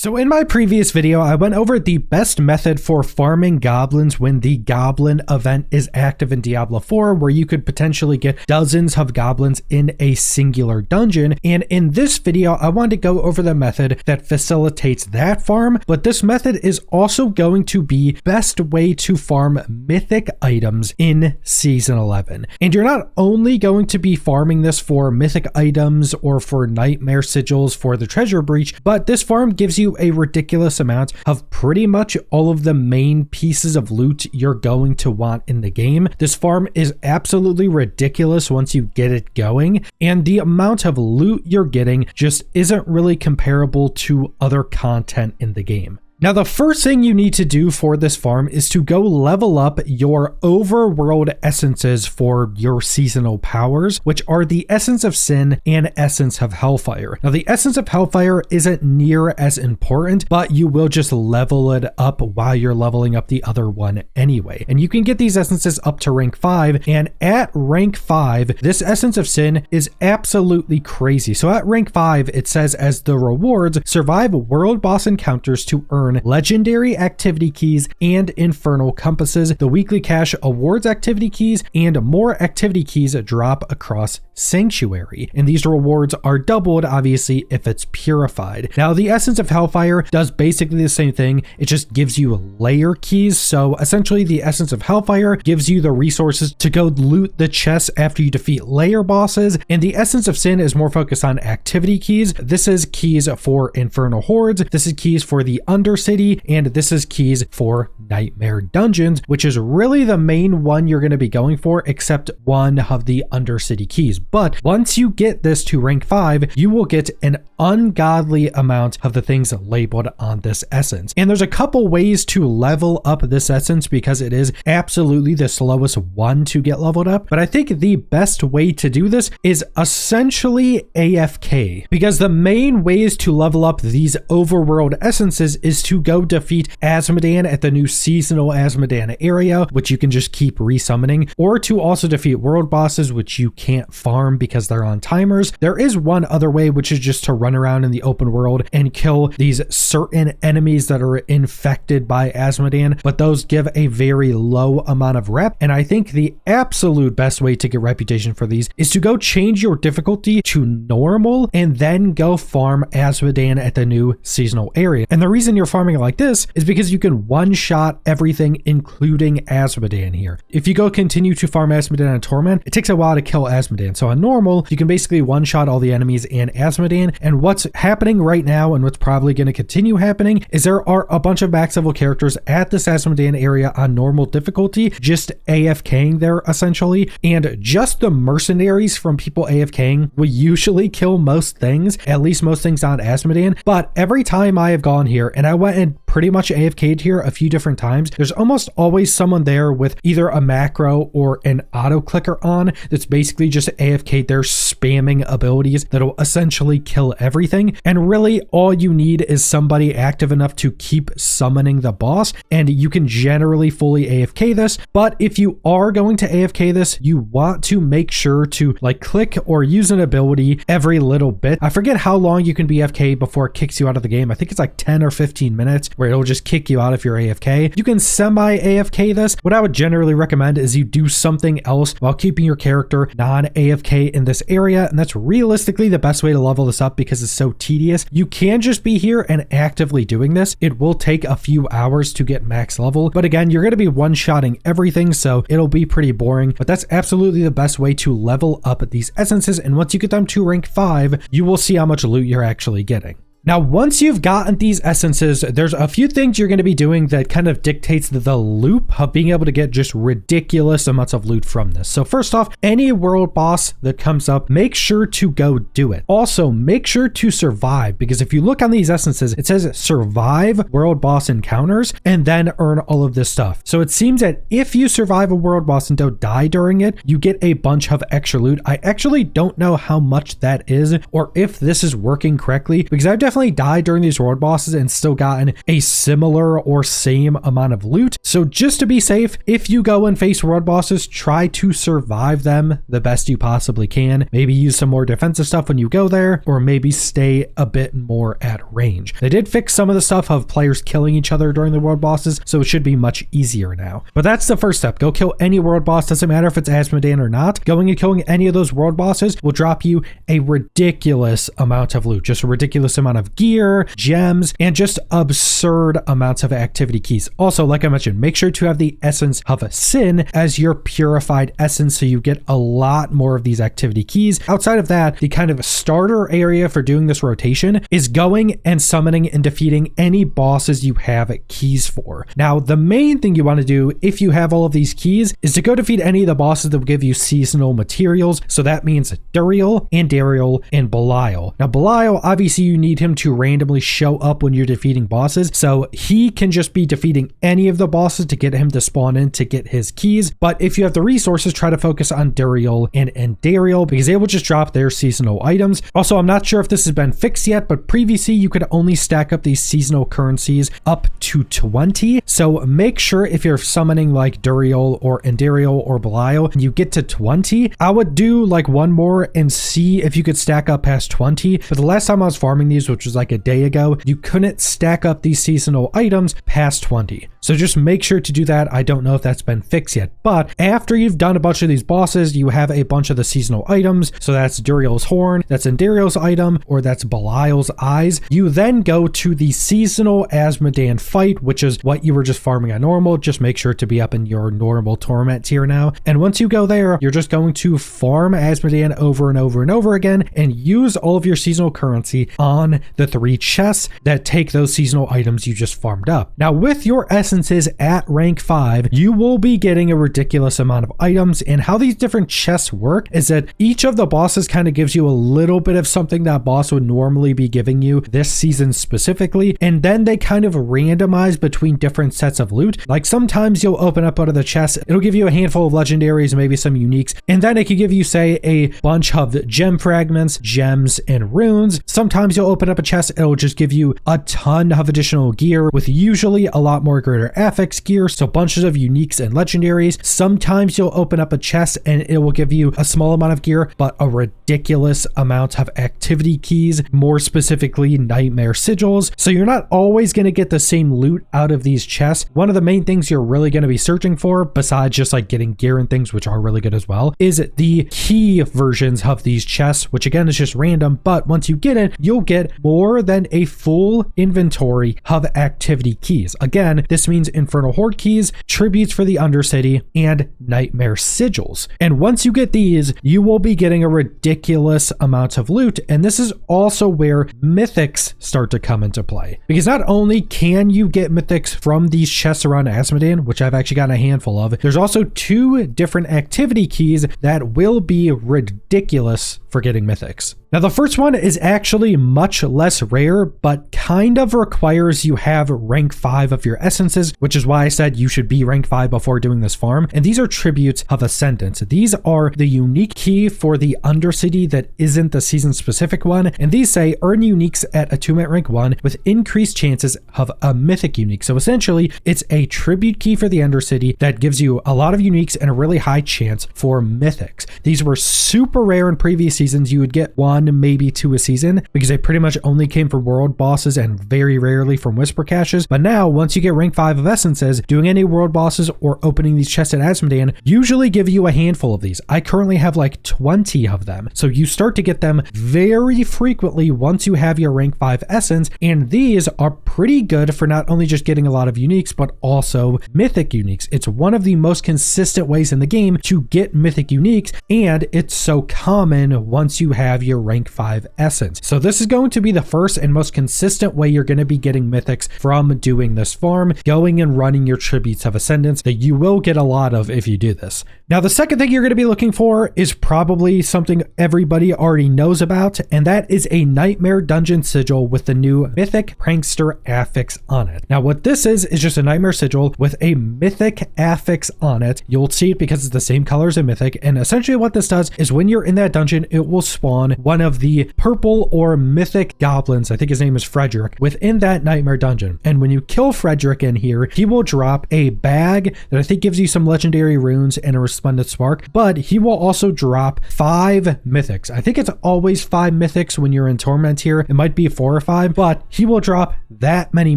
So in my previous video, I went over the best method for farming goblins when the goblin event is active in Diablo 4, where you could potentially get dozens of goblins in a singular dungeon. And in this video, I wanted to go over the method that facilitates that farm, but this method is also going to be best way to farm mythic items in Season 11. And you're not only going to be farming this for mythic items or for nightmare sigils for the treasure breach, but this farm gives you a ridiculous amount of pretty much all of the main pieces of loot you're going to want in the game. This farm is absolutely ridiculous once you get it going, and the amount of loot you're getting just isn't really comparable to other content in the game. Now, the first thing you need to do for this farm is to go level up your overworld essences for your seasonal powers, which are the Essence of Sin and Essence of Hellfire. Now, the Essence of Hellfire isn't near as important, but you will just level it up while you're leveling up the other one anyway. And you can get these essences up to rank 5, and at rank 5, this Essence of Sin is absolutely crazy. So at rank 5, it says as the rewards, survive world boss encounters to earn legendary activity keys and infernal compasses. The weekly cache awards activity keys, and more activity keys drop across sanctuary. And these rewards are doubled, obviously, if it's purified. Now, the Essence of Hellfire does basically the same thing. It just gives you layer keys. So essentially, the Essence of Hellfire gives you the resources to go loot the chests after you defeat layer bosses. And the Essence of Sin is more focused on activity keys. This is keys for infernal hordes. This is keys for the Undercity, and this is keys for nightmare dungeons, which is really the main one you're going to be going for, except one of the Undercity keys. But once you get this to rank 5, you will get an ungodly amount of the things labeled on this essence. And there's a couple ways to level up this essence because it is absolutely the slowest one to get leveled up. But I think the best way to do this is essentially AFK, because the main ways to level up these overworld essences is to go defeat Azmodan at the new seasonal Azmodan area, which you can just keep resummoning, or to also defeat world bosses, which you can't farm because they're on timers. There is one other way, which is just to run around in the open world and kill these certain enemies that are infected by Azmodan, but those give a very low amount of rep. And I think the absolute best way to get reputation for these is to go change your difficulty to normal and then go farm Azmodan at the new seasonal area. And the reason you're farming it like this is because you can one-shot everything, including Azmodan here. If you go continue to farm Azmodan on Torment, it takes a while to kill Azmodan. So on normal, you can basically one-shot all the enemies and Azmodan. And what's happening right now, and what's probably going to continue happening, is there are a bunch of max level characters at this Azmodan area on normal difficulty, just AFKing there essentially. And just the mercenaries from people AFKing will usually kill most things, at least most things on Azmodan. But every time I have gone here, and I went and pretty much AFK'd here a few different times, there's almost always someone there with either a macro or an auto clicker on that's basically just AFK'd there spamming abilities that'll essentially kill everything. And really all you need is somebody active enough to keep summoning the boss, and you can generally fully AFK this. But if you are going to AFK this, you want to make sure to like click or use an ability every little bit. I forget how long you can be AFK before it kicks you out of the game. I think it's like 10 or 15 minutes where it'll just kick you out if you're AFK. You can semi AFK this. What I would generally recommend is you do something else while keeping your character non-AFK in this area, and that's realistically the best way to level this up because it's so tedious. You can just be here and actively doing this. It will take a few hours to get max level, but again, you're going to be one-shotting everything, so it'll be pretty boring, but that's absolutely the best way to level up these essences. And once you get them to rank 5, you will see how much loot you're actually getting. Now, once you've gotten these essences, there's a few things you're going to be doing that kind of dictates the loop of being able to get just ridiculous amounts of loot from this. So first off, any world boss that comes up, make sure to go do it. Also, make sure to survive, because if you look on these essences, it says survive world boss encounters and then earn all of this stuff. So it seems that if you survive a world boss and don't die during it, you get a bunch of extra loot. I actually don't know how much that is or if this is working correctly, because I've definitely died during these world bosses and still gotten a similar or same amount of loot. So just to be safe, if you go and face world bosses, try to survive them the best you possibly can. Maybe use some more defensive stuff when you go there, or maybe stay a bit more at range. They did fix some of the stuff of players killing each other during the world bosses, so it should be much easier now. But that's the first step. Go kill any world boss, doesn't matter if it's Asmodean or not. Going and killing any of those world bosses will drop you a ridiculous amount of loot, just a ridiculous amount of gear, gems, and just absurd amounts of activity keys. Also, like I mentioned, make sure to have the essence of sin as your purified essence so you get a lot more of these activity keys. Outside of that, the kind of starter area for doing this rotation is going and summoning and defeating any bosses you have keys for. Now, the main thing you want to do if you have all of these keys is to go defeat any of the bosses that will give you seasonal materials. So that means Duriel, Andariel, and Belial. Now, Belial, obviously you need him to randomly show up when you're defeating bosses. So he can just be defeating any of the bosses to get him to spawn in to get his keys. But if you have the resources, try to focus on Duriel and Andariel because they will just drop their seasonal items. Also, I'm not sure if this has been fixed yet, but previously you could only stack up these seasonal currencies up to 20. So make sure if you're summoning like Duriel or Andariel or Belial and you get to 20, I would do like one more and see if you could stack up past 20. But the last time I was farming these, which was like a day ago, you couldn't stack up these seasonal items past 20. So just make sure to do that. I don't know if that's been fixed yet, but after you've done a bunch of these bosses, you have a bunch of the seasonal items. So that's Duriel's horn, that's Andariel's item, or that's Belial's eyes. You then go to the seasonal Asmodean fight, which is what you were just farming on normal. Just make sure to be up in your normal torment tier now. And once you go there, you're just going to farm Asmodean over and over and over again and use all of your seasonal currency on the 3 chests that take those seasonal items you just farmed up. Now, with your essences at rank 5, you will be getting a ridiculous amount of items, and how these different chests work is that each of the bosses kind of gives you a little bit of something that boss would normally be giving you this season specifically, and then they kind of randomize between different sets of loot. Like sometimes you'll open up out of the chest, it'll give you a handful of legendaries, maybe some uniques, and then it could give you, say, a bunch of gem fragments, gems, and runes. Sometimes you'll open up a chest, it'll just give you a ton of additional gear with usually a lot more greater affix gear, so bunches of uniques and legendaries. Sometimes you'll open up a chest and it will give you a small amount of gear, but a ridiculous amount of activity keys, more specifically nightmare sigils. So you're not always going to get the same loot out of these chests. One of the main things you're really going to be searching for, besides just like getting gear and things, which are really good as well, is the key versions of these chests, which again is just random, but once you get it, you'll get more than a full inventory of activity keys. Again, this means Infernal Horde keys, tributes for the Undercity, and nightmare sigils. And once you get these, you will be getting a ridiculous amount of loot. And this is also where mythics start to come into play. Because not only can you get mythics from these chests around Asmodean, which I've actually gotten a handful of, there's also 2 different activity keys that will be ridiculous for getting mythics. Now, the first one is actually much less rare, but kind of requires you have rank 5 of your essences, which is why I said you should be rank 5 before doing this farm. And these are tributes of ascendance. These are the unique key for the Undercity that isn't the season specific one. And these say earn uniques at attunement rank 1 with increased chances of a mythic unique. So essentially, it's a tribute key for the Undercity that gives you a lot of uniques and a really high chance for mythics. These were super rare in previous seasons. You would get 1, maybe 2 a season because they pretty much only came from world bosses and very rarely from whisper caches. But now, once you get rank 5 of essences, doing any world bosses or opening these chests at Asmodean usually give you a handful of these. I currently have like 20 of them. So you start to get them very frequently once you have your rank 5 essence, and these are pretty good for not only just getting a lot of uniques, but also mythic uniques. It's one of the most consistent ways in the game to get mythic uniques, and it's so common once you have your rank 5 essence. So this is going to be the first and most consistent way you're going to be getting mythics from doing this farm, going and running your tributes of ascendance that you will get a lot of if you do this. Now, the second thing you're going to be looking for is probably something everybody already knows about, and that is a nightmare dungeon sigil with the new mythic prankster affix on it. Now, what this is just a nightmare sigil with a mythic affix on it. You'll see it because it's the same color as a mythic, and essentially what this does is when you're in that dungeon, it will spawn one one of the purple or mythic goblins, I think his name is Frederick, within that nightmare dungeon. And when you kill Frederick in here, he will drop a bag that I think gives you some legendary runes and a resplendent spark, but he will also drop 5 mythics. I think it's always 5 mythics when you're in Torment here. It might be 4 or 5, but he will drop that many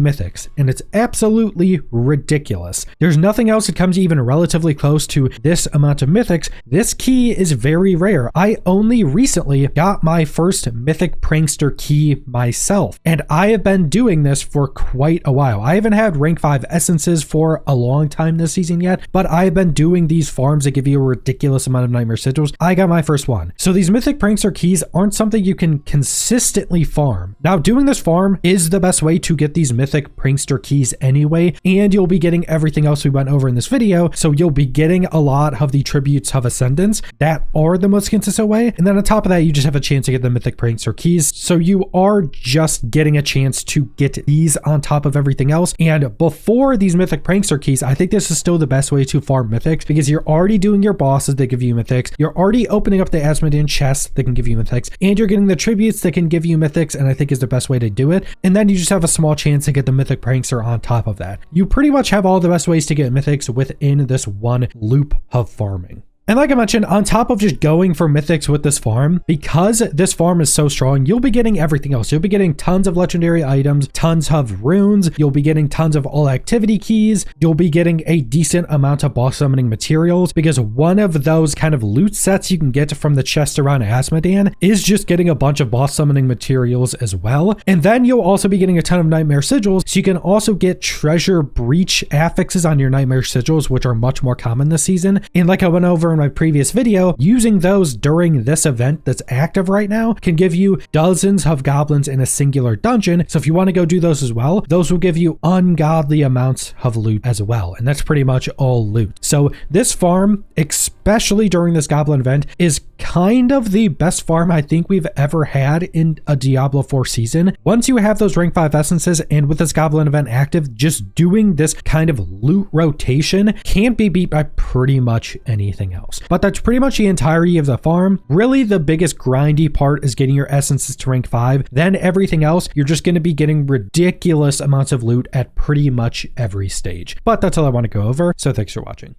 mythics, and it's absolutely ridiculous. There's nothing else that comes even relatively close to this amount of mythics. This key is very rare. I only recently got my first mythic prankster key myself, and I have been doing this for quite a while. I haven't had rank 5 essences for a long time this season yet, but I've been doing these farms that give you a ridiculous amount of nightmare sigils. I got my first one. So these mythic prankster keys aren't something you can consistently farm. Now, doing this farm is the best way to get these mythic prankster keys anyway, and you'll be getting everything else we went over in this video. So you'll be getting a lot of the tributes of ascendance that are the most consistent way, and then on top of that, you just have a chance to get the mythic prankster keys. So you are just getting a chance to get these on top of everything else. And before these mythic prankster keys, I think this is still the best way to farm mythics, because you're already doing your bosses that give you mythics, you're already opening up the Asmodean chests that can give you mythics, and you're getting the tributes that can give you mythics, and I think is the best way to do it. And then you just have a small chance to get the mythic prankster on top of that. You pretty much have all the best ways to get mythics within this one loop of farming. And like I mentioned, on top of just going for mythics with this farm, because this farm is so strong, you'll be getting everything else. You'll be getting tons of legendary items, tons of runes, you'll be getting tons of all activity keys, you'll be getting a decent amount of boss summoning materials, because one of those kind of loot sets you can get from the chest around Asmodean is just getting a bunch of boss summoning materials as well. And then you'll also be getting a ton of nightmare sigils, so you can also get treasure breach affixes on your nightmare sigils, which are much more common this season. And like I went over in my previous video, using those during this event that's active right now can give you dozens of goblins in a singular dungeon. So if you want to go do those as well, those will give you ungodly amounts of loot as well. And that's pretty much all loot. So this farm, especially during this goblin event, is kind of the best farm I think we've ever had in a Diablo 4 season. Once you have those rank 5 essences, and with this goblin event active, just doing this kind of loot rotation can't be beat by pretty much anything else. But that's pretty much the entirety of the farm. Really, the biggest grindy part is getting your essences to rank 5. Then everything else, you're just going to be getting ridiculous amounts of loot at pretty much every stage. But that's all I want to go over, so thanks for watching.